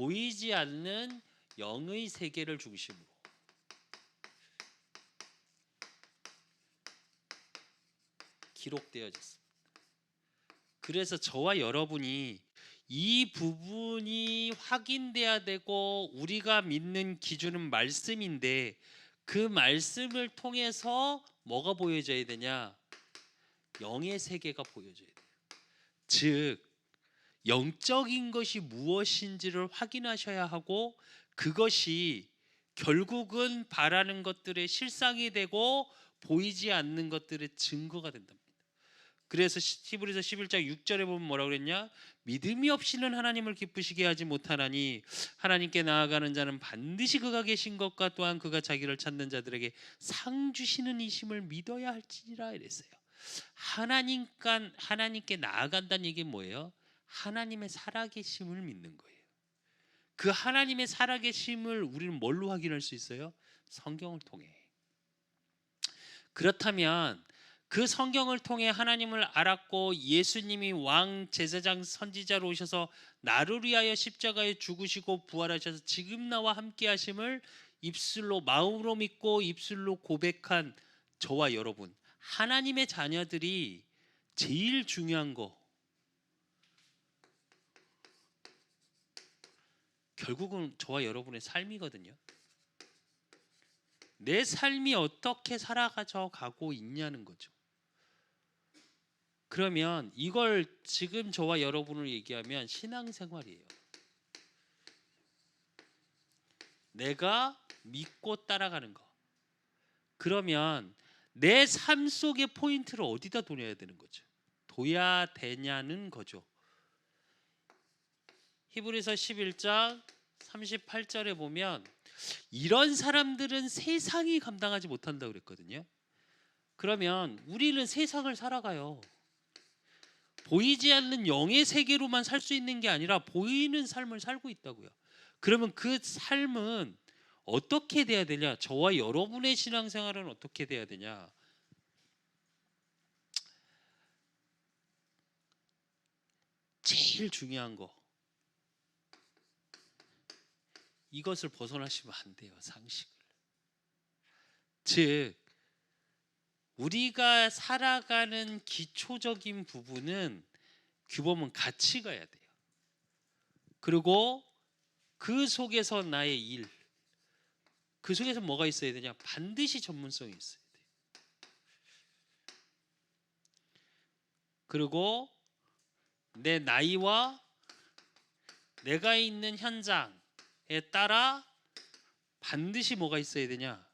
보이지 않는 영의 세계를 중심으로 기록되어졌습니다. 그래서 저와 여러분이 이 부분이 확인돼야 되고, 우리가 믿는 기준은 말씀인데 그 말씀을 통해서 뭐가 보여져야 되냐? 영의 세계가 보여져야 돼요. 즉 영적인 것이 무엇인지를 확인하셔야 하고, 그것이 결국은 바라는 것들의 실상이 되고 보이지 않는 것들의 증거가 된답니다. 그래서 히브리서 11장 6절에 보면 뭐라고 그랬냐? 믿음이 없이는 하나님을 기쁘시게 하지 못하나니 하나님께 나아가는 자는 반드시 그가 계신 것과 또한 그가 자기를 찾는 자들에게 상 주시는 이심을 믿어야 할지니라 이랬어요. 하나님께 나아간다는 얘기 뭐예요? 하나님의 살아계심을 믿는 거예요. 그 하나님의 살아계심을 우리는 뭘로 확인할 수 있어요? 성경을 통해. 그렇다면 그 성경을 통해 하나님을 알았고, 예수님이 왕 제사장 선지자로 오셔서 나를 위하여 십자가에 죽으시고 부활하셔서 지금 나와 함께 하심을 입술로, 마음으로 믿고 입술로 고백한 저와 여러분, 하나님의 자녀들이 제일 중요한 거, 결국은 저와 여러분의 삶이거든요. 내 삶이 어떻게 살아가져 가고 있냐는 거죠. 그러면 이걸 지금 저와 여러분을 얘기하면 신앙생활이에요. 내가 믿고 따라가는 거. 그러면 내 삶 속의 포인트를 어디다 둬야 되는 거죠? 둬야 되냐는 거죠. 히브리서 11장 38절에 보면 이런 사람들은 세상이 감당하지 못한다고 그랬거든요. 그러면 우리는 세상을 살아가요. 보이지 않는 영의 세계로만 살 수 있는 게 아니라 보이는 삶을 살고 있다고요. 그러면 그 삶은 어떻게 돼야 되냐? 저와 여러분의 신앙생활은 어떻게 돼야 되냐? 제일 중요한 거, 이것을 벗어나시면 안 돼요. 상식을. 즉 우리가 살아가는 기초적인 부분은 규범은 같이 가야 돼요. 그리고 그 속에서 나의 일, 그 속에서 뭐가 있어야 되냐? 반드시 전문성이 있어야 돼요. 그리고 내 나이와 내가 있는 현장에 따라 반드시 뭐가 있어야 되냐?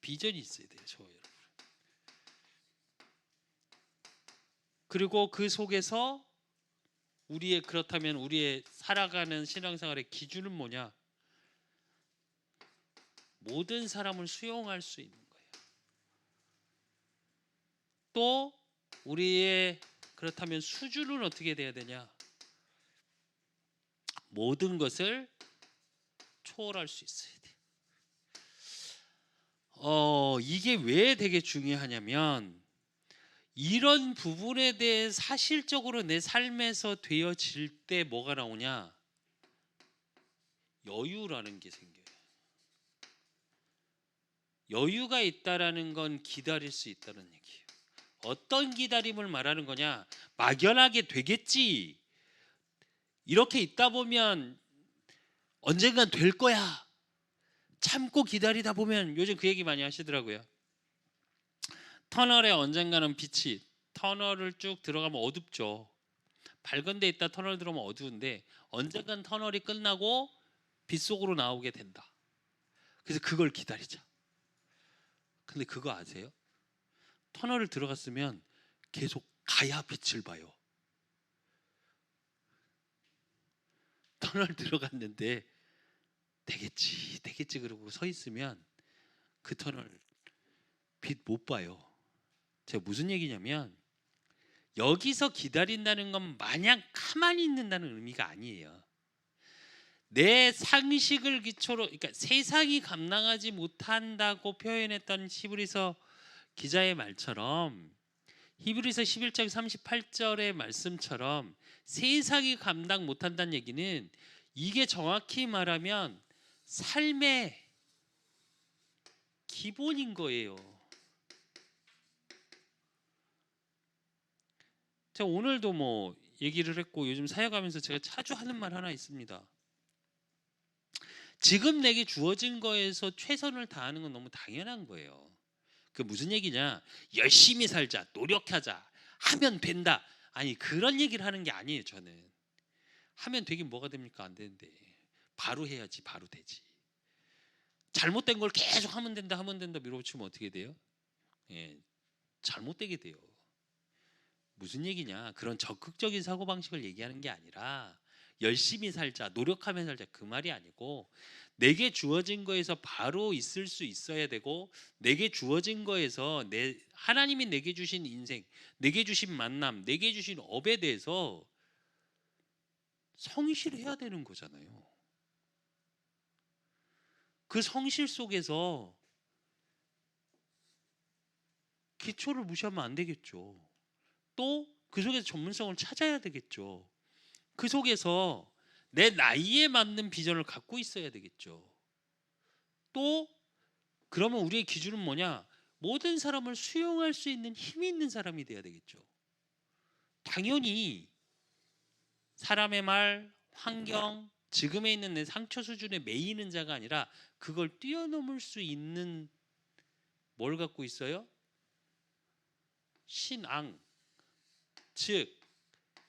비전이 있어야 돼요. 저 여러분. 그리고 그 속에서 그렇다면 우리의 살아가는 신앙생활의 기준은 뭐냐? 모든 사람을 수용할 수 있는 거예요. 또 우리의 그렇다면 수준은 어떻게 돼야 되냐? 모든 것을 초월할 수 있어야 돼요. 이게 왜 되게 중요하냐면, 이런 부분에 대해 사실적으로 내 삶에서 되어질 때 뭐가 나오냐? 여유라는 게 생겨요. 여유가 있다라는 건 기다릴 수 있다는 얘기예요. 어떤 기다림을 말하는 거냐? 막연하게 되겠지, 이렇게 있다 보면 언젠간 될 거야, 참고 기다리다 보면, 요즘 그 얘기 많이 하시더라고요. 터널에 언젠가는 빛이, 터널을 쭉 들어가면 어둡죠. 밝은 데 있다 터널 들어오면 어두운데 언젠간 터널이 끝나고 빛 속으로 나오게 된다. 그래서 그걸 기다리자. 근데 그거 아세요? 터널을 들어갔으면 계속 가야 빛을 봐요. 터널 들어갔는데 되겠지 그러고 서 있으면 그 터널 빛 못 봐요. 제가 무슨 얘기냐면, 여기서 기다린다는 건 마냥 가만히 있는다는 의미가 아니에요. 내 상식을 기초로, 그러니까 세상이 감당하지 못한다고 표현했던 히브리서 기자의 말처럼, 히브리서 11장 38절의 말씀처럼 세상이 감당 못한다는 얘기는 이게 정확히 말하면 삶의 기본인 거예요. 제가 오늘도 뭐 얘기를 했고 요즘 사역하면서 제가 자주 하는 말 하나 있습니다. 지금 내게 주어진 거에서 최선을 다하는 건 너무 당연한 거예요. 그 무슨 얘기냐? 열심히 살자, 노력하자, 하면 된다. 아니 그런 얘기를 하는 게 아니에요. 저는 하면 되긴 뭐가 됩니까? 안 되는데 바로 해야지 바로 되지. 잘못된 걸 계속 하면 된다 밀어붙이면 어떻게 돼요? 예, 잘못되게 돼요. 무슨 얘기냐? 그런 적극적인 사고방식을 얘기하는 게 아니라 열심히 살자, 노력하며 살자 그 말이 아니고 내게 주어진 거에서 바로 있을 수 있어야 되고 내게 주어진 거에서 하나님이 내게 주신 인생, 내게 주신 만남, 내게 주신 업에 대해서 성실해야 되는 거잖아요. 그 성실 속에서 기초를 무시하면 안 되겠죠. 또 그 속에서 전문성을 찾아야 되겠죠. 그 속에서 내 나이에 맞는 비전을 갖고 있어야 되겠죠. 또 그러면 우리의 기준은 뭐냐? 모든 사람을 수용할 수 있는 힘이 있는 사람이 돼야 되겠죠. 당연히 사람의 말, 환경, 지금에 있는 내 상처 수준에 매이는 자가 아니라 그걸 뛰어넘을 수 있는 뭘 갖고 있어요? 신앙, 즉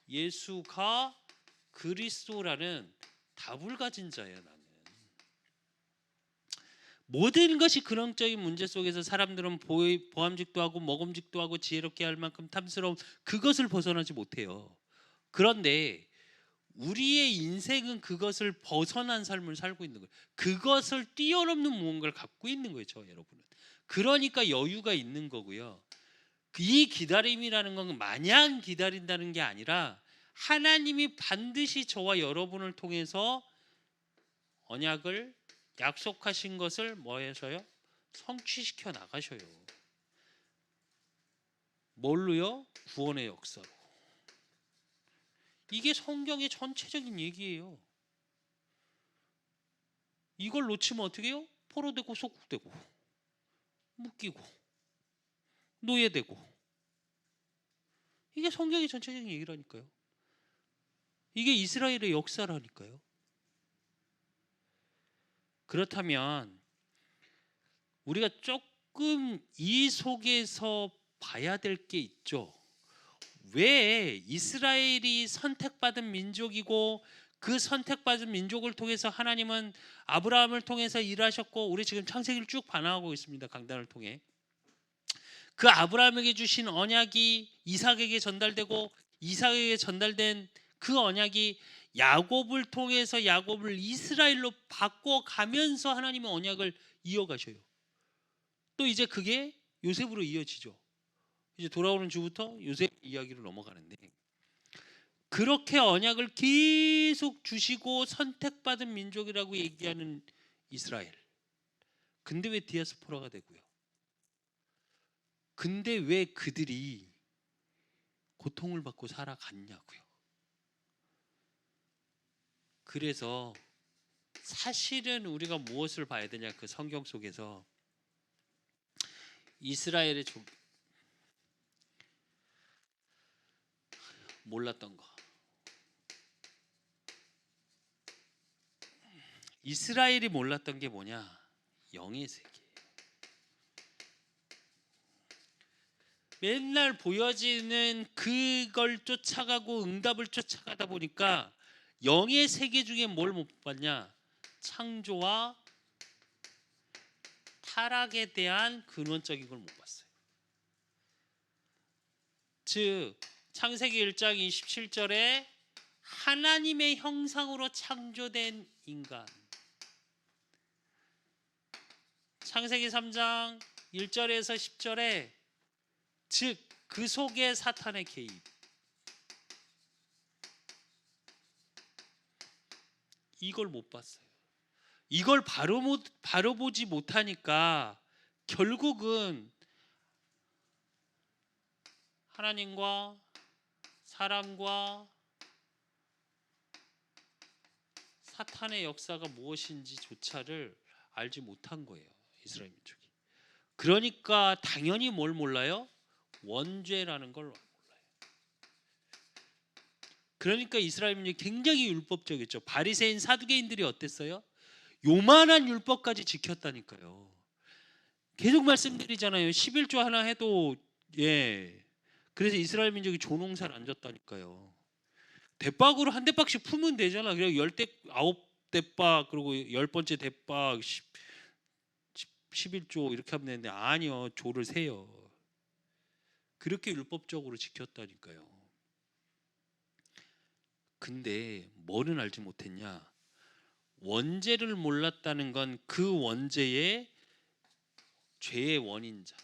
예수가 그리스도라는 답을 가진 자예요. 나는 모든 것이 근원적인 문제 속에서 사람들은 보암직도 하고 먹음직도 하고 지혜롭게 할 만큼 탐스러운 그것을 벗어나지 못해요. 그런데 우리의 인생은 그것을 벗어난 삶을 살고 있는 거예요. 그것을 뛰어넘는 무언가를 갖고 있는 거예요. 저 여러분은. 그러니까 여유가 있는 거고요. 이 기다림이라는 건 마냥 기다린다는 게 아니라 하나님이 반드시 저와 여러분을 통해서 언약을 약속하신 것을 뭐 해서요? 성취시켜 나가셔요. 뭘로요? 구원의 역사로. 이게 성경의 전체적인 얘기예요. 이걸 놓치면 어떻게 해요? 포로되고 속국되고 묶이고 노예되고. 이게 성경의 전체적인 얘기라니까요. 이게 이스라엘의 역사라니까요. 그렇다면 우리가 조금 이 속에서 봐야 될 게 있죠. 왜 이스라엘이 선택받은 민족이고 그 선택받은 민족을 통해서 하나님은 아브라함을 통해서 일하셨고 우리 지금 창세기를 쭉 반항하고 있습니다. 강단을 통해. 그 아브라함에게 주신 언약이 이삭에게 전달되고 이삭에게 전달된 그 언약이 야곱을 통해서 야곱을 이스라엘로 바꿔가면서 하나님의 언약을 이어가셔요. 또 이제 그게 요셉으로 이어지죠. 이제 돌아오는 주부터 요셉 이야기로 넘어가는데 그렇게 언약을 계속 주시고 선택받은 민족이라고 얘기하는 이스라엘. 근데 왜 디아스포라가 되고요? 근데 왜 그들이 고통을 받고 살아갔냐고요? 그래서 사실은 우리가 무엇을 봐야 되냐? 그 성경 속에서 이스라엘의 몰랐던 거. 이스라엘이 몰랐던 게 뭐냐? 영의 세계. 맨날 보여지는 그걸 쫓아가고 응답을 쫓아가다 보니까 영의 세계 중에 뭘 못 봤냐? 창조와 타락에 대한 근원적인 걸 못 봤어요. 즉 창세기 1장 27절에 하나님의 형상으로 창조된 인간. 창세기 3장 1절에서 10절에 즉 그 속에 사탄의 개입. 이걸 못 봤어요. 이걸 바로 보지 못하니까 결국은 하나님과 사탄의 역사가 무엇인지조차를 알지 못한 거예요, 이스라엘 민족이. 그러니까 당연히 뭘 몰라요? 원죄라는 걸 몰라요. 그러니까 이스라엘 민족이 굉장히 율법적이었죠. 바리새인 사두개인들이 어땠어요? 요만한 율법까지 지켰다니까요. 계속 말씀드리잖아요. 11조 하나 해도 그래서 이스라엘 민족이 조농사를 안 졌다니까요. 대박으로 한 대박씩 풀면 되잖아. 그냥 9대박 그리고 10번째 대박 11조 이렇게 하면 되는데 아니요. 조를 세요. 그렇게 율법적으로 지켰다니까요. 근데 뭐는 알지 못했냐? 원죄를 몰랐다는 건 그 원죄의 죄의 원인자,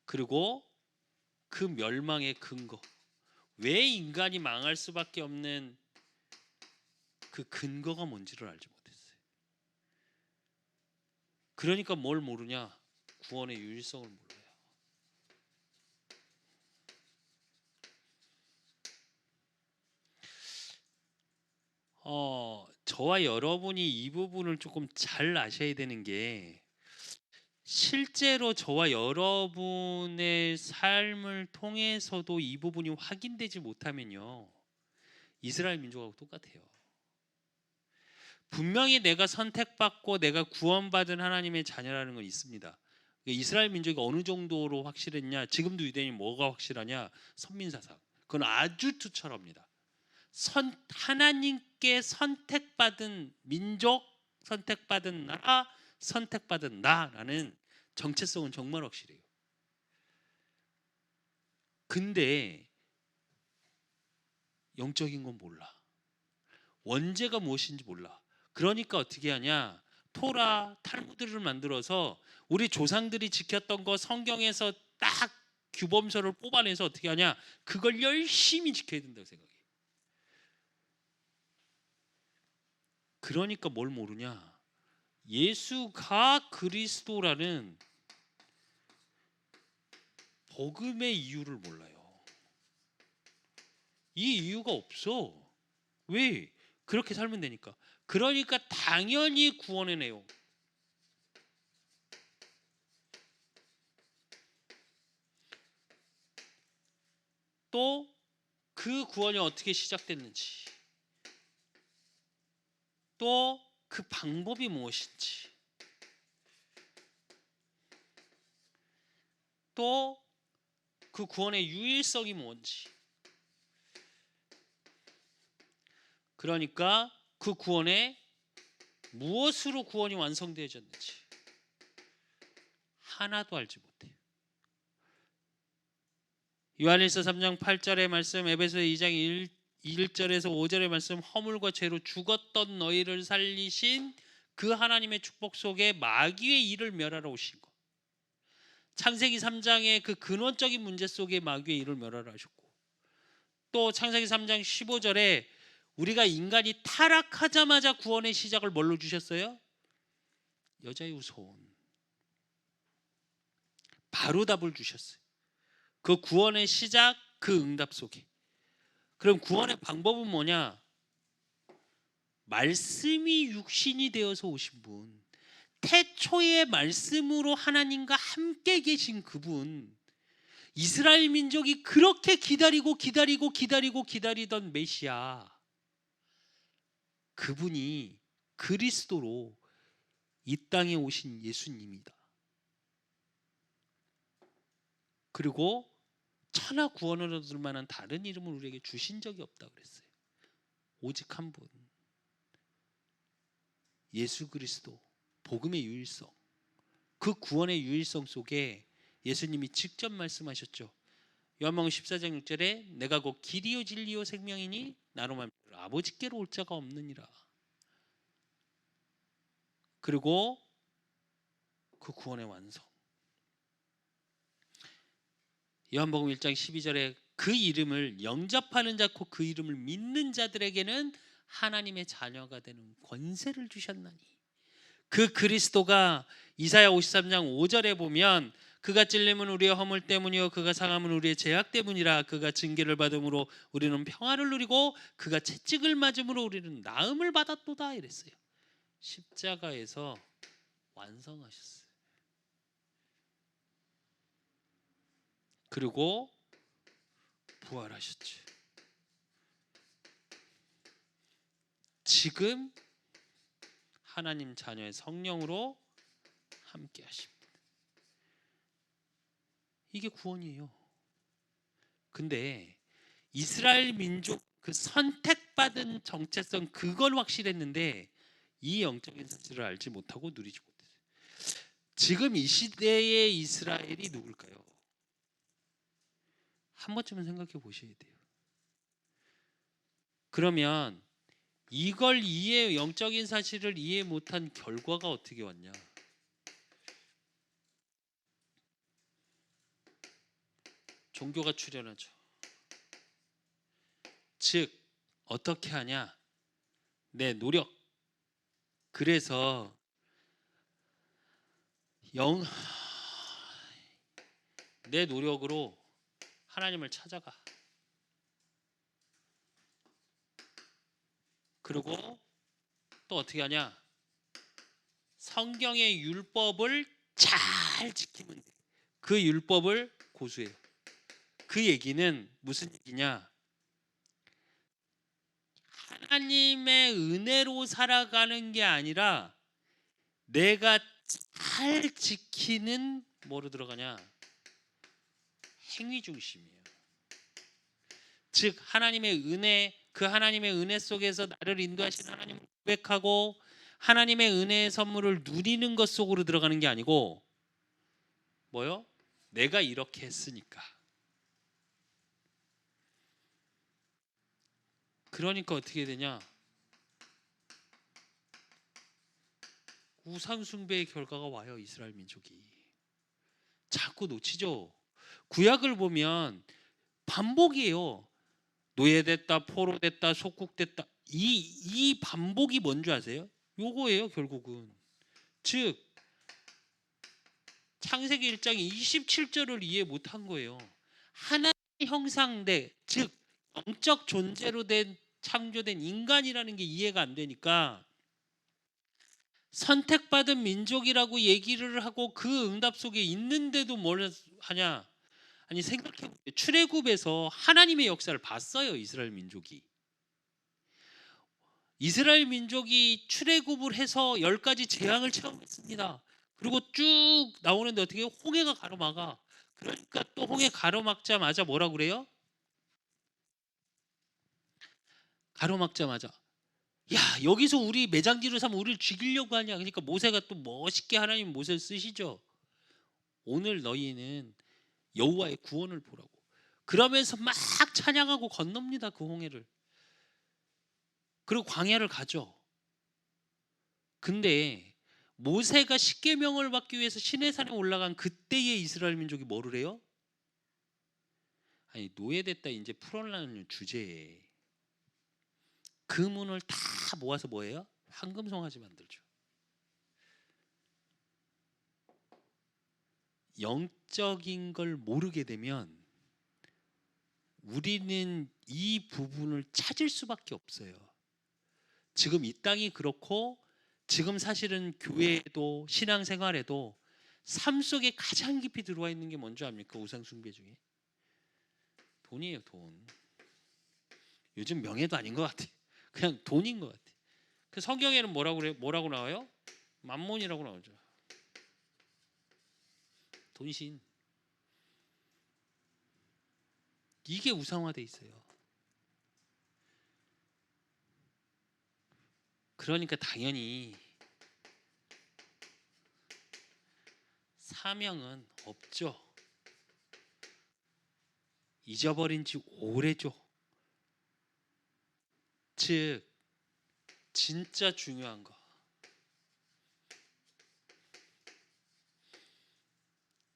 그리고 그 멸망의 근거, 왜 인간이 망할 수밖에 없는 그 근거가 뭔지를 알지 못했어요. 그러니까 뭘 모르냐? 구원의 유일성을 몰라요. 저와 여러분이 이 부분을 조금 잘 아셔야 되는 게, 실제로 저와 여러분의 삶을 통해서도 이 부분이 확인되지 못하면요, 이스라엘 민족하고 똑같아요. 분명히 내가 선택받고 내가 구원받은 하나님의 자녀라는 건 있습니다. 이스라엘 민족이 어느 정도로 확실했냐? 지금도 유대인이 뭐가 확실하냐? 선민사상. 그건 아주 투철합니다. 하나님께 선택받은 민족, 선택받은 나라, 선택받은 나라는 정체성은 정말 확실해요. 근데 영적인 건 몰라. 원죄가 무엇인지 몰라. 그러니까 어떻게 하냐? 토라, 탈무드를 만들어서 우리 조상들이 지켰던 거 성경에서 딱 규범서를 뽑아내서 어떻게 하냐? 그걸 열심히 지켜야 된다고 생각해. 그러니까 뭘 모르냐? 예수가 그리스도라는 복음의 이유를 몰라요. 이 이유가 없어. 왜? 그렇게 살면 되니까. 그러니까 당연히 구원의 내용. 또 그 구원이 어떻게 시작됐는지. 또 그 방법이 무엇인지. 또 그 구원의 유일성이 뭔지. 그러니까 그 구원에 무엇으로 구원이 완성되어졌는지 하나도 알지 못해요. 요한일서 3장 8절의 말씀, 에베소 2장 1절에서 5절의 말씀, 허물과 죄로 죽었던 너희를 살리신 그 하나님의 축복 속에 마귀의 일을 멸하러 오신 것. 창세기 3장의 그 근원적인 문제 속에 마귀의 일을 멸하러 하셨고, 또 창세기 3장 15절에 우리가 인간이 타락하자마자 구원의 시작을 뭘로 주셨어요? 여자의 후손. 바로 답을 주셨어요. 그 구원의 시작, 그 응답 속에. 그럼 구원의 방법은 뭐냐? 말씀이 육신이 되어서 오신 분, 태초의 말씀으로 하나님과 함께 계신 그분, 이스라엘 민족이 그렇게 기다리던 메시아, 그분이 그리스도로 이 땅에 오신 예수님이다. 그리고 천하 구원을 얻을 만한 다른 이름을 우리에게 주신 적이 없다 그랬어요. 오직 한 분, 예수 그리스도, 복음의 유일성. 그 구원의 유일성 속에 예수님이 직접 말씀하셨죠. 요한복음 14장 6절에 내가 곧 길이요 진리요 생명이니 나로 말미암아 아버지께로 올 자가 없느니라. 그리고 그 구원의 완성. 요한복음 1장 12절에 그 이름을 영접하는 자고 그 이름을 믿는 자들에게는 하나님의 자녀가 되는 권세를 주셨나니. 그 그리스도가 이사야 53장 5절에 보면 그가 찔림은 우리의 허물 때문이요 그가 상함은 우리의 죄악 때문이라. 그가 징계를 받음으로 우리는 평화를 누리고 그가 채찍을 맞음으로 우리는 나음을 받았도다 이랬어요. 십자가에서 완성하셨어요. 그리고 부활하셨죠. 지금 하나님 자녀의 성령으로 함께 하십니다. 이게 구원이에요. 근데 이스라엘 민족 그 선택받은 정체성 그건 확실했는데 이 영적인 사실을 알지 못하고 누리지 못했어요. 지금 이 시대의 이스라엘이 누굴까요? 한 번쯤은 생각해 보셔야 돼요. 그러면 이걸 영적인 사실을 이해 못한 결과가 어떻게 왔냐? 종교가 출현하죠. 즉 어떻게 하냐? 내 노력. 그래서 내 노력으로 하나님을 찾아가. 그리고 또 어떻게 하냐? 성경의 율법을 잘 지키면 돼. 그 율법을 고수해요. 그 얘기는 무슨 얘기냐? 하나님의 은혜로 살아가는 게 아니라 내가 잘 지키는 뭐로 들어가냐? 행위 중심이에요. 즉 하나님의 은혜, 그 하나님의 은혜 속에서 나를 인도하신 하나님을 고백하고 하나님의 은혜의 선물을 누리는 것 속으로 들어가는 게 아니고 뭐요? 내가 이렇게 했으니까. 그러니까 어떻게 되냐? 우상 숭배의 결과가 와요. 이스라엘 민족이 자꾸 놓치죠. 구약을 보면 반복이에요. 노예됐다, 포로됐다, 속국됐다. 이 반복이 뭔지 아세요? 요거예요 결국은. 즉 창세기 1장 27절을 이해 못한 거예요. 하나님의 형상대, 즉 영적 존재로 된 창조된 인간이라는 게 이해가 안 되니까 선택받은 민족이라고 얘기를 하고 그 응답 속에 있는데도 뭘 하냐? 아니 생각해보세요. 출애굽에서 하나님의 역사를 봤어요. 이스라엘 민족이. 이스라엘 민족이 출애굽을 해서 10가지 재앙을 체험했습니다. 그리고 쭉 나오는데 어떻게 해요? 홍해가 가로막아. 그러니까 또 홍해 가로막자마자 뭐라 그래요? 가로막자마자 야 여기서 우리 매장지로 삼아 우리를 죽이려고 하냐. 그러니까 모세가 또 멋있게 하나님 모세를 쓰시죠. 오늘 너희는 여호와의 구원을 보라고. 그러면서 막 찬양하고 건넙니다. 그 홍해를. 그리고 광야를 가죠. 근데 모세가 십계명을 받기 위해서 시내산에 올라간 그때의 이스라엘 민족이 뭐를 해요? 아니 노예됐다 이제 풀어나는 주제에 그 문을 다 모아서 뭐예요? 황금송아지 만들죠. 영적인 걸 모르게 되면 우리는 이 부분을 찾을 수밖에 없어요. 지금 이 땅이 그렇고 지금 사실은 교회에도 신앙생활에도 삶 속에 가장 깊이 들어와 있는 게 뭔지 압니까? 우상 숭배 중에 돈이에요. 돈. 요즘 명예도 아닌 것 같아. 그냥 돈인 것 같아. 그 성경에는 뭐라고 나와요? 만몬이라고 나오죠. 돈신. 이게 우상화돼 있어요. 그러니까 당연히 사명은 없죠. 잊어버린 지 오래죠. 즉 진짜 중요한 거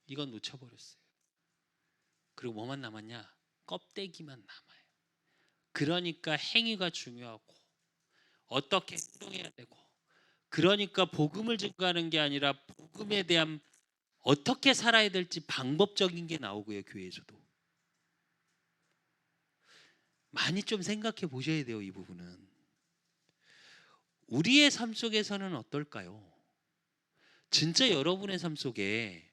이건 놓쳐버렸어요. 그리고 뭐만 남았냐? 껍데기만 남아요. 그러니까 행위가 중요하고 어떻게 행동해야 되고 그러니까 복음을 증거하는 게 아니라 복음에 대한 어떻게 살아야 될지 방법적인 게 나오고요. 교회에서도 많이 좀 생각해 보셔야 돼요. 이 부분은 우리의 삶 속에서는 어떨까요? 진짜 여러분의 삶 속에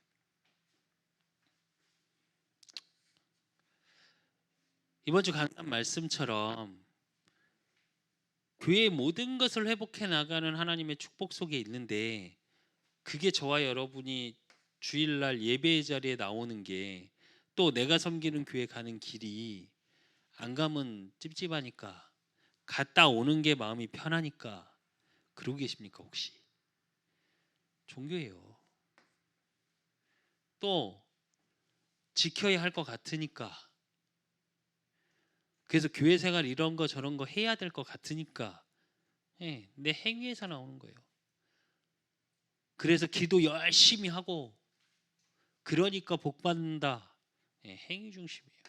이번 주 강단 말씀처럼 교회의 모든 것을 회복해 나가는 하나님의 축복 속에 있는데, 그게 저와 여러분이 주일날 예배의 자리에 나오는 게, 또 내가 섬기는 교회 가는 길이 안 가면 찝찝하니까 갔다 오는 게 마음이 편하니까 그러고 계십니까? 혹시 종교예요. 또 지켜야 할 것 같으니까, 그래서 교회 생활 이런 거 저런 거 해야 될 것 같으니까, 내 행위에서 나오는 거예요. 그래서 기도 열심히 하고 그러니까 복 받는다. 행위 중심이에요.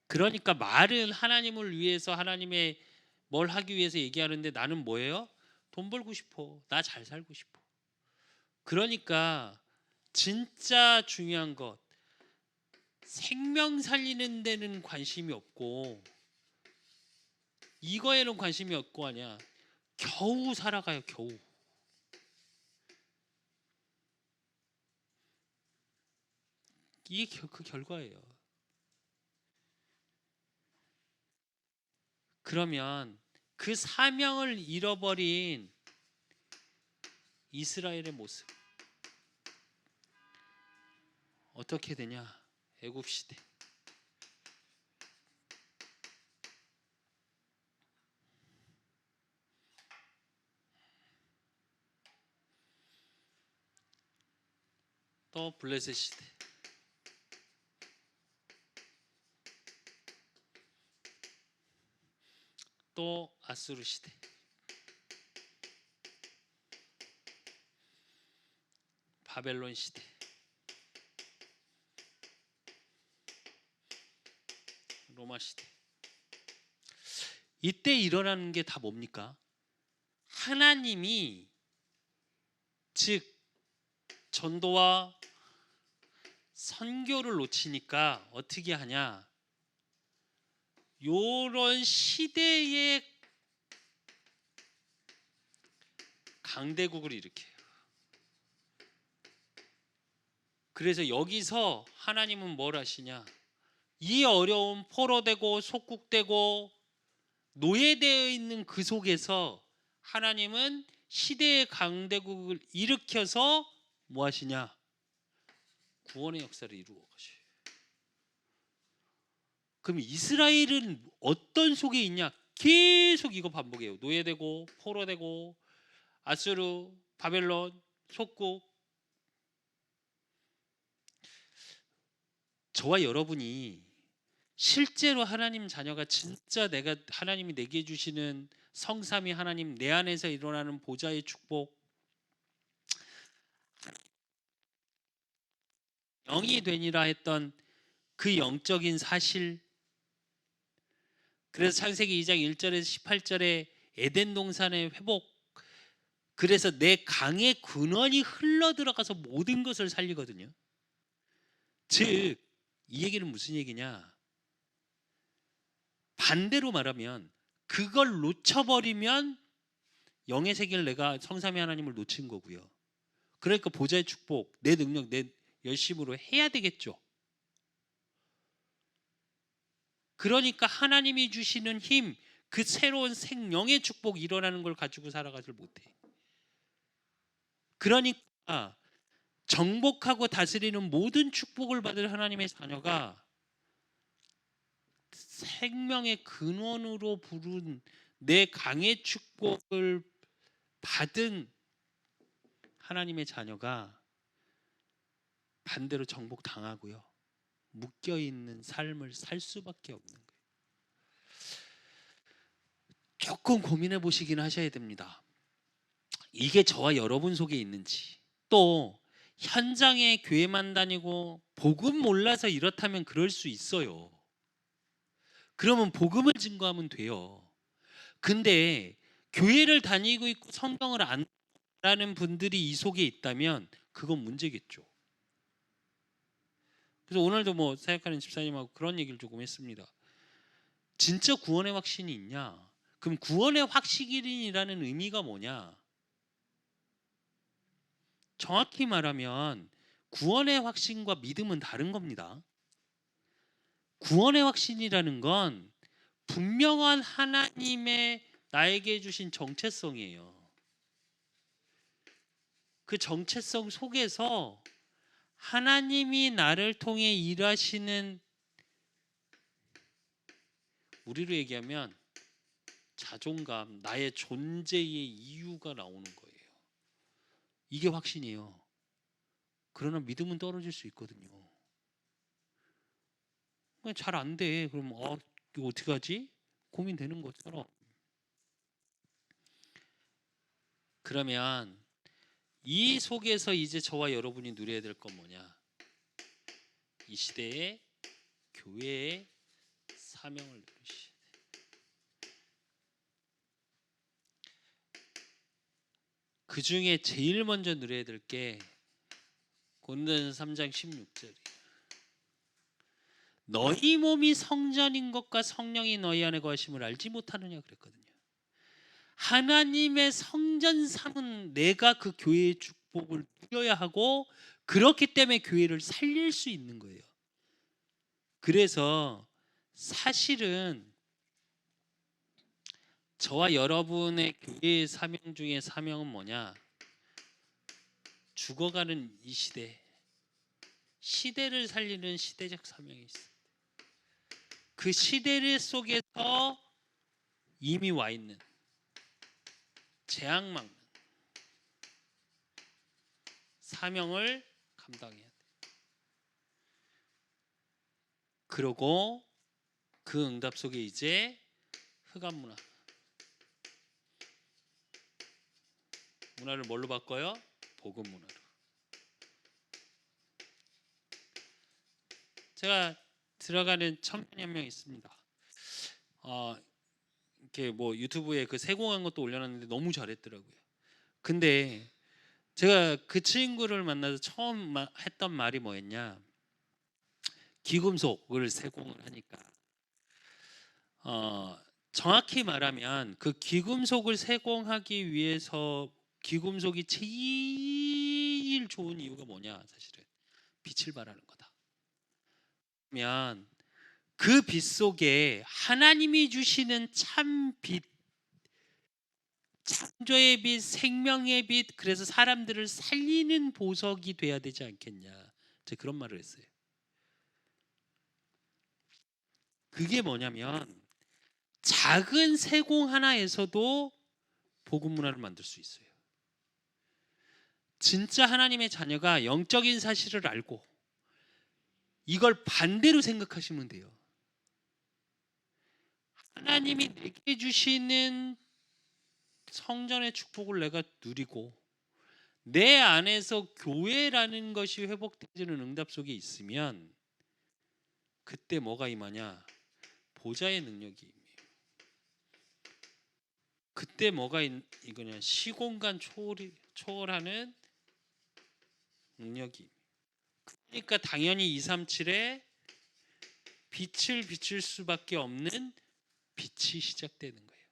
그러니까 말은 하나님을 위해서, 하나님의 뭘 하기 위해서 얘기하는데, 나는 뭐예요? 돈 벌고 싶어. 나 잘 살고 싶어. 그러니까 진짜 중요한 것, 생명 살리는 데는 관심이 없고, 이거에는 관심이 없고 하냐, 겨우 살아가요. 겨우. 이게 그 결과예요. 그러면 그 사명을 잃어버린 이스라엘의 모습 어떻게 되냐? 애굽 시대. 또 블레셋 시대. 또 아수르 시대. 바벨론 시대. 로마 시대. 이때 일어나는 게 다 뭡니까? 하나님이, 즉 전도와 선교를 놓치니까 어떻게 하냐? 요런 시대의 강대국을 일으켜요. 그래서 여기서 하나님은 뭘 하시냐? 이 어려운 포로되고 속국되고 노예되어 있는 그 속에서 하나님은 시대의 강대국을 일으켜서 뭐 하시냐? 구원의 역사를 이루어 가셔요. 그럼 이스라엘은 어떤 속에 있냐? 계속 이거 반복해요. 노예되고 포로되고 아수르, 바벨론, 속국. 저와 여러분이 실제로 하나님 자녀가, 진짜 내가 하나님이 내게 주시는 성삼위 하나님, 내 안에서 일어나는 보좌의 축복, 영이 되니라 했던 그 영적인 사실. 그래서 창세기 2장 1절에서 18절에 에덴 동산의 회복, 그래서 내 강의 근원이 흘러 들어가서 모든 것을 살리거든요. 즉 이 얘기는 무슨 얘기냐? 반대로 말하면 그걸 놓쳐버리면 영의 세계를, 내가 성삼위 하나님을 놓친 거고요. 그러니까 보좌의 축복, 내 능력, 내 열심으로 해야 되겠죠. 그러니까 하나님이 주시는 힘, 그 새로운 생명의 축복 일어나는 걸 가지고 살아가질 못해. 그러니까 정복하고 다스리는 모든 축복을 받을 하나님의 자녀가 생명의 근원으로 부른 내 강의 축복을 받은 하나님의 자녀가 반대로 정복당하고요, 묶여있는 삶을 살 수밖에 없는 거예요. 조금 고민해 보시긴 하셔야 됩니다. 이게 저와 여러분 속에 있는지. 또 현장에 교회만 다니고 복음 몰라서 이렇다면 그럴 수 있어요. 그러면 복음을 증거하면 돼요. 근데 교회를 다니고 있고 성경을 안 라는 분들이 이 속에 있다면 그건 문제겠죠. 그래서 오늘도 뭐 사역하는 집사님하고 그런 얘기를 조금 했습니다. 진짜 구원의 확신이 있냐? 그럼 구원의 확신이라는 의미가 뭐냐? 정확히 말하면 구원의 확신과 믿음은 다른 겁니다. 구원의 확신이라는 건 분명한 하나님의 나에게 주신 정체성이에요. 그 정체성 속에서 하나님이 나를 통해 일하시는, 우리로 얘기하면 자존감, 나의 존재의 이유가 나오는 거예요. 이게 확신이에요. 그러나 믿음은 떨어질 수 있거든요. 잘 안 돼. 그럼 이거 어떻게 하지? 고민되는 것처럼. 그러면 이 속에서 이제 저와 여러분이 누려야 될 건 뭐냐? 이 시대의 교회의 사명을 누리시. 그 중에 제일 먼저 누려야 될 게 고린도전서 3장 16절이에요. 너희 몸이 성전인 것과 성령이 너희 안에 거하심을 알지 못하느냐 그랬거든요. 하나님의 성전 삼은 내가 그 교회의 축복을 누려야 하고, 그렇기 때문에 교회를 살릴 수 있는 거예요. 그래서 사실은 저와 여러분의 교회의 사명 중에 사명은 뭐냐? 죽어가는 이 시대를 살리는 시대적 사명이 있어요. 그 시대 속에서 이미 와 있는 재앙 막는 사명을 감당해야 돼. 그리고 그 응답 속에 이제 흑암 문화를 뭘로 바꿔요? 복음 문화로. 제가 들어가는 청년이 한 명 있습니다. 이렇게 뭐 유튜브에 그 세공한 것도 올려놨는데 너무 잘했더라고요. 근데 제가 그 친구를 만나서 처음 했던 말이 뭐였냐? 귀금속을 세공을 하니까 정확히 말하면 그 귀금속을 세공하기 위해서 귀금속이 제일 좋은 이유가 뭐냐? 사실은 빛을 발하는 거다. 그러면 그 빛 속에 하나님이 주시는 참 빛, 창조의 빛, 생명의 빛, 그래서 사람들을 살리는 보석이 돼야 되지 않겠냐. 제가 그런 말을 했어요. 그게 뭐냐면 작은 세공 하나에서도 복음 문화를 만들 수 있어요. 진짜 하나님의 자녀가 영적인 사실을 알고 이걸 반대로 생각하시면 돼요. 하나님이 내게 주시는 성전의 축복을 내가 누리고 내 안에서 교회라는 것이 회복되는 응답 속에 있으면 그때 뭐가 임하냐? 보좌의 능력이 임해요. 그때 뭐가 이거냐? 시공간 초월하는 능력이. 그러니까 당연히 237에 빛을 비출 수밖에 없는 빛이 시작되는 거예요.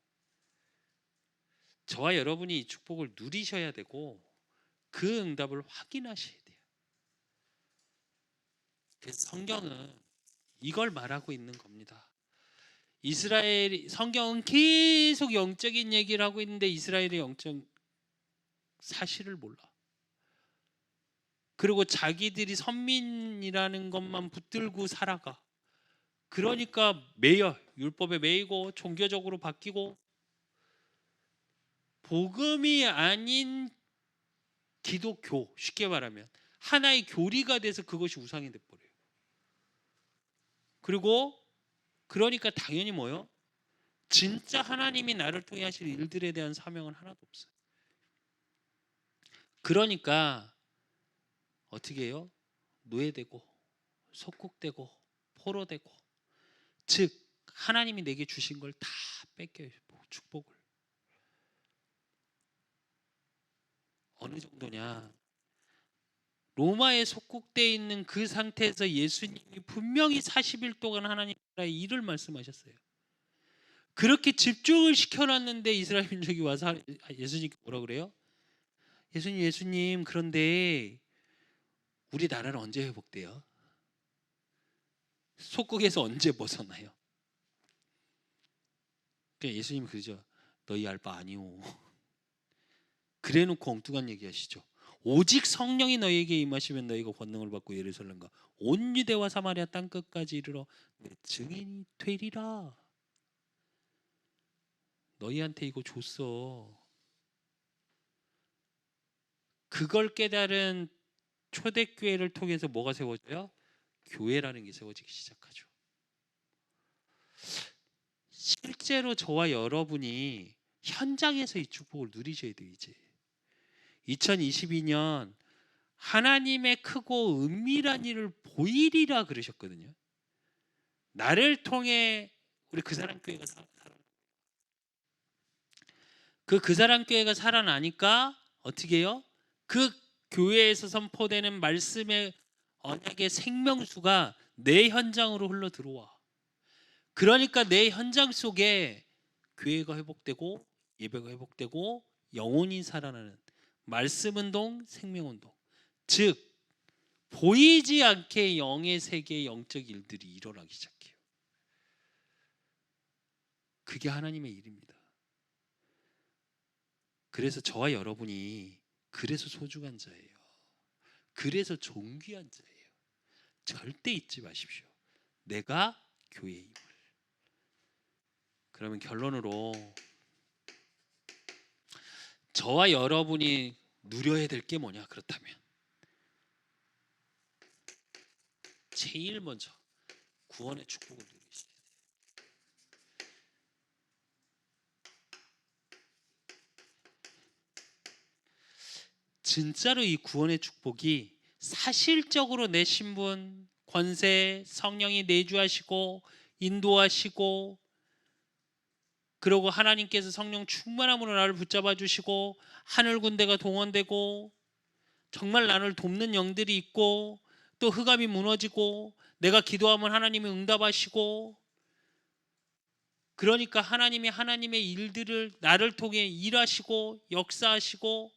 저와 여러분이 이 축복을 누리셔야 되고 그 응답을 확인하셔야 돼요. 그래서 성경은 이걸 말하고 있는 겁니다. 성경은 계속 영적인 얘기를 하고 있는데 이스라엘의 영적 사실을 몰라. 그리고 자기들이 선민이라는 것만 붙들고 살아가. 그러니까 율법에 매이고 종교적으로 바뀌고 복음이 아닌 기독교, 쉽게 말하면 하나의 교리가 돼서 그것이 우상이 돼버려요. 그리고 그러니까 당연히 뭐요? 진짜 하나님이 나를 통해 하실 일들에 대한 사명은 하나도 없어요. 그러니까 어떻게 해요? 노예되고 속국되고 포로되고, 즉 하나님이 내게 주신 걸 다 뺏겨요. 축복을. 어느 정도냐? 로마에 속국되어 있는 그 상태에서 예수님이 분명히 40일 동안 하나님 나라의 일을 말씀하셨어요. 그렇게 집중을 시켜놨는데 이스라엘 민족이 와서 예수님께 뭐라 그래요? 예수님 그런데 우리 나라는 언제 회복돼요? 속국에서 언제 벗어나요? 그러니까 예수님 그러죠. 너희 알 바 아니오. 그래놓고 엉뚱한 얘기하시죠. 오직 성령이 너희에게 임하시면 너희가 권능을 받고 예루살렘과 온 유대와 사마리아 땅 끝까지 이르러 내 증인이 되리라. 너희한테 이거 줬어. 그걸 깨달은 초대교회를 통해서 뭐가 세워져요? 교회라는 게 세워지기 시작하죠. 실제로 저와 여러분이 현장에서 이 축복을 누리셔야 돼요. 이제 2022년 하나님의 크고 은밀한 일을 보이리라 그러셨거든요. 나를 통해 우리 그 사람 교회가 그 사람 교회가 살아나니까 어떻게 해요? 그 교회에서 선포되는 말씀의 언약의 생명수가 내 현장으로 흘러 들어와. 그러니까 내 현장 속에 교회가 회복되고 예배가 회복되고 영혼이 살아나는 말씀 운동, 생명 운동. 즉 보이지 않게 영의 세계의 영적 일들이 일어나기 시작해요. 그게 하나님의 일입니다. 그래서 저와 여러분이 그래서 소중한 자예요. 그래서 존귀한 자예요. 절대 잊지 마십시오. 내가 교회의 힘을. 그러면 결론으로 저와 여러분이 누려야 될 게 뭐냐 그렇다면 제일 먼저 구원의 축복을 누리시죠. 진짜로 이 구원의 축복이 사실적으로 내 신분, 권세, 성령이 내주하시고 인도하시고 그리고 하나님께서 성령 충만함으로 나를 붙잡아 주시고 하늘 군대가 동원되고 정말 나를 돕는 영들이 있고 또 흑암이 무너지고 내가 기도하면 하나님이 응답하시고 그러니까 하나님이 하나님의 일들을 나를 통해 일하시고 역사하시고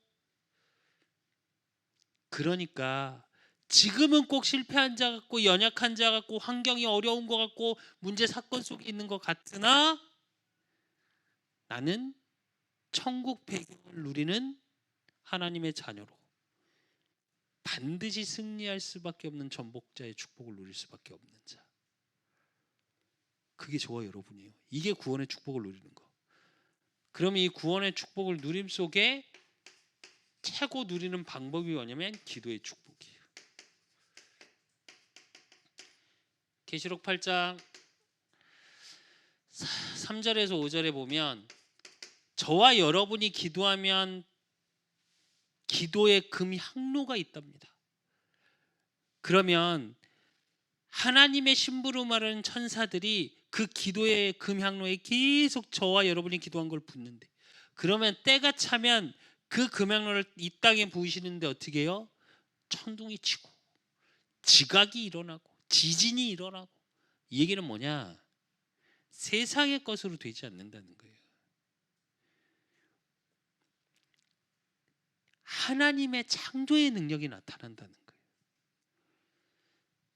그러니까 지금은 꼭 실패한 자 같고 연약한 자 같고 환경이 어려운 것 같고 문제 사건 속에 있는 것 같으나 나는 천국 배경을 누리는 하나님의 자녀로 반드시 승리할 수밖에 없는 전복자의 축복을 누릴 수밖에 없는 자. 그게 저와 여러분이에요. 이게 구원의 축복을 누리는 거. 그러면 이 구원의 축복을 누림 속에 최고 누리는 방법이 뭐냐면 기도의 축복이에요. 계시록 8장 3절에서 5절에 보면 저와 여러분이 기도하면 기도의 금향로가 있답니다. 그러면 하나님의 심부름하는 천사들이 그 기도의 금향로에 계속 저와 여러분이 기도한 걸 붓는데 그러면 때가 차면 그 금향로를 이 땅에 부으시는데 어떻게 해요? 천둥이 치고 지각이 일어나고 지진이 일어나고 이 얘기는 뭐냐? 세상의 것으로 되지 않는다는 거예요. 하나님의 창조의 능력이 나타난다는 거예요.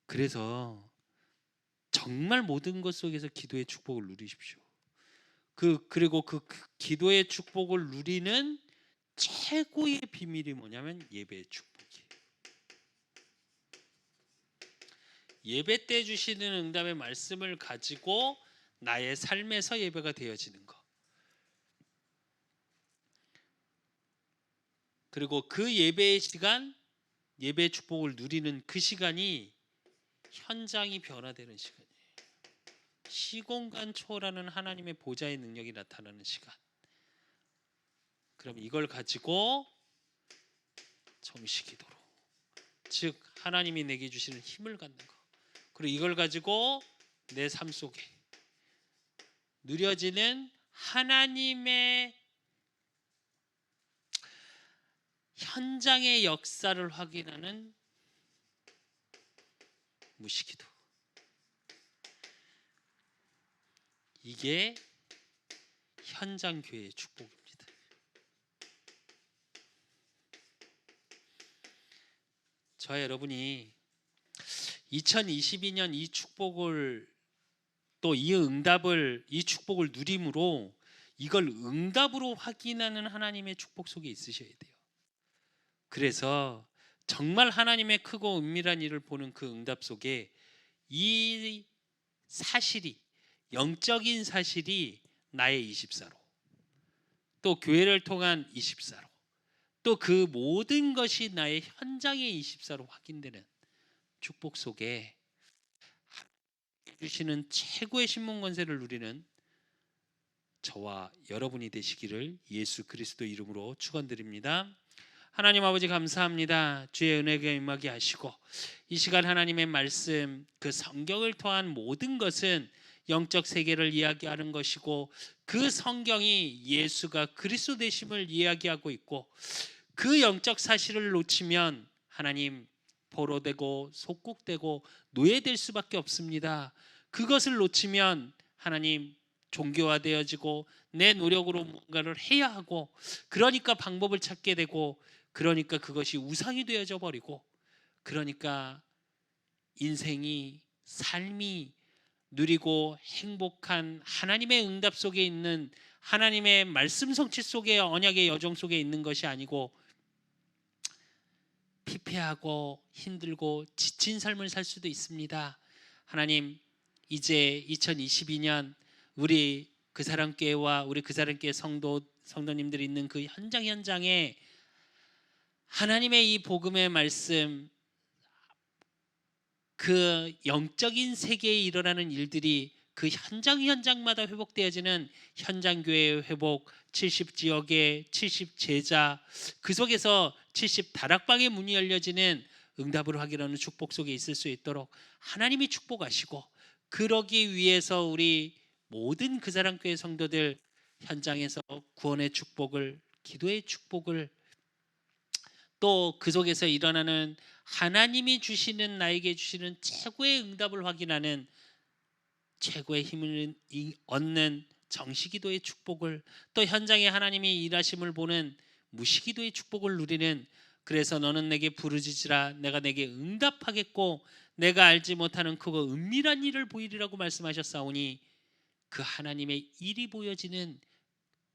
그래서 정말 모든 것 속에서 기도의 축복을 누리십시오. 그리고 그 기도의 축복을 누리는 최고의 비밀이 뭐냐면 예배의 축복이에요. 예배 때 주시는 응답의 말씀을 가지고 나의 삶에서 예배가 되어지는 것. 그리고 그 예배의 시간, 예배의 축복을 누리는 그 시간이 현장이 변화되는 시간이에요. 시공간 초월하는 하나님의 보좌의 능력이 나타나는 시간. 그럼 이걸 가지고 정식기도로, 즉 하나님이 내게 주시는 힘을 갖는 거. 그리고 이걸 가지고 내 삶 속에 누려지는 하나님의 현장의 역사를 확인하는 무시기도. 이게 현장 교회의 축복입니다. 저와 여러분이 2022년 이 축복을 또 이 응답을 이 축복을 누림으로 이걸 응답으로 확인하는 하나님의 축복 속에 있으셔야 돼요. 그래서 정말 하나님의 크고 은밀한 일을 보는 그 응답 속에 이 사실이 영적인 사실이 나의 24로 또 교회를 통한 24로 또 그 모든 것이 나의 현장의 24로 확인되는 축복 속에 주시는 최고의 신문 권세를 누리는 저와 여러분이 되시기를 예수 그리스도 이름으로 축원드립니다. 하나님 아버지 감사합니다. 주의 은혜가 임하게 하시고 이 시간 하나님의 말씀 그 성경을 통한 모든 것은 영적 세계를 이야기하는 것이고 그 성경이 예수가 그리스도 되심을 이야기하고 있고 그 영적 사실을 놓치면 하나님 포로되고 속국되고 노예될 수밖에 없습니다. 그것을 놓치면 하나님 종교화되어지고 내 노력으로 뭔가를 해야 하고 그러니까 방법을 찾게 되고 그러니까 그것이 우상이 되어져 버리고 그러니까 인생이 삶이 누리고 행복한 하나님의 응답 속에 있는 하나님의 말씀 성취 속에 언약의 여정 속에 있는 것이 아니고 피폐하고 힘들고 지친 삶을 살 수도 있습니다. 하나님 이제 2022년 우리 그 사람교회와 우리 그 사람교회 성도님들이 있는 그 현장에 하나님의 이 복음의 말씀 그 영적인 세계에 일어나는 일들이 그 현장마다 회복되어지는 현장교회의 회복 70지역의 70제자 그 속에서 70다락방의 문이 열려지는 응답을 확인하는 축복 속에 있을 수 있도록 하나님이 축복하시고 그러기 위해서 우리 모든 그 사람 교회 성도들 현장에서 구원의 축복을 기도의 축복을 또 그 속에서 일어나는 하나님이 주시는 나에게 주시는 최고의 응답을 확인하는 최고의 힘을 얻는 정시기도의 축복을 또 현장에 하나님이 일하심을 보는 무시기도의 축복을 누리는 그래서 너는 내게 부르짖으라 내가 내게 응답하겠고 내가 알지 못하는 크고 은밀한 일을 보이리라고 말씀하셨사오니 그 하나님의 일이 보여지는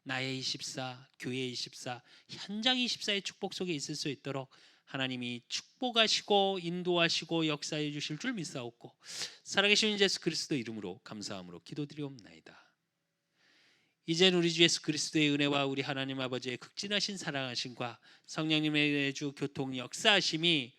나의 24, 교회의 24, 현장 24의 축복 속에 있을 수 있도록 하나님이 축복하시고 인도하시고 역사해 주실 줄 믿사옵고 살아계신 예수 그리스도 이름으로 감사함으로 기도드리옵나이다. 이젠 우리 주 예수 그리스도의 은혜와 우리 하나님 아버지의 극진하신 사랑하심과 성령님의 주 교통 역사하심이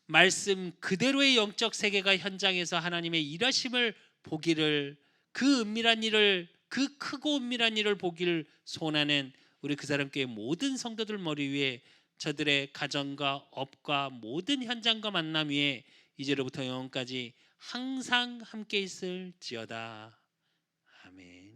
말씀 그대로의 영적 세계가 현장에서 하나님의 일하심을 보기를 그 은밀한 일을 그 크고 은밀한 일을 보기를 소원하는 우리 그 사람교회 모든 성도들 머리 위에 저들의 가정과 업과 모든 현장과 만남 위에 이제로부터 영원까지 항상 함께 있을지어다. 아멘.